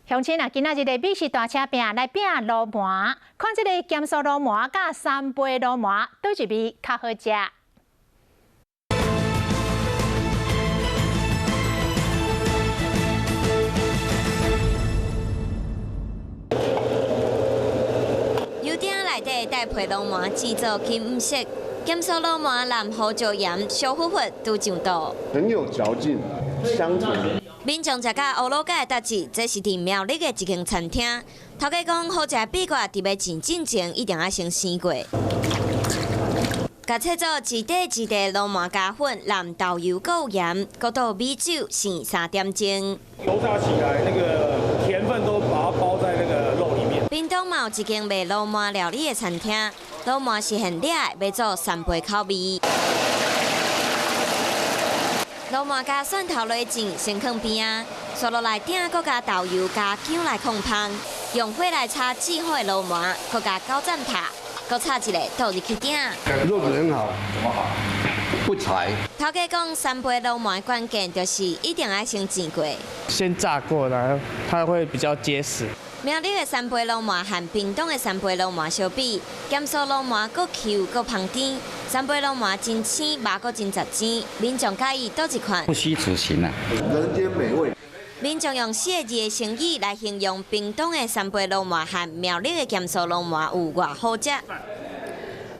乡亲啊，今仔日的美食大车饼来饼卤饃，看这个咸酥卤饃甲三杯卤饃，倒一味较好食。油鼎内底带配卤饃制作金黄色，咸酥卤饃蓝胡椒盐烧糊糊都上道，很有嚼劲，香甜。 民众食到乌鲁街的特质，这是伫苗栗的一间餐厅。头家讲，好食秘诀伫要前进前一定要先生过。甲切做一块一块卤饃加粉、蓝豆油、有盐，搁倒米酒生3点钟。油炸起来，那个甜分都把它包在那个肉里面。屏东嘛有一间卖卤饃料理的餐厅，卤饃是现掠的，要做3倍口味。 卤饃加蒜头落井，先放边啊，刷落来鼎，搁加豆油加姜来控香，用火来炒制好的卤饃，搁加高赞拍，搁炒一下倒入去鼎。肉质很好，怎么好？不柴。头家讲3杯卤饃关键就是一定要先煎过，先炸过，然后它会比较结实。 苗栗的3杯卤饃和屏东的3杯卤饃相比，咸酥卤饃搁 Q 搁香甜，3杯卤饃真鲜，肉搁真杂煎。民众介意倒一款？不虚此行啊！人间美味。民众用4个字的成语来形容屏东的3杯卤饃和苗栗的咸酥卤饃有偌好食。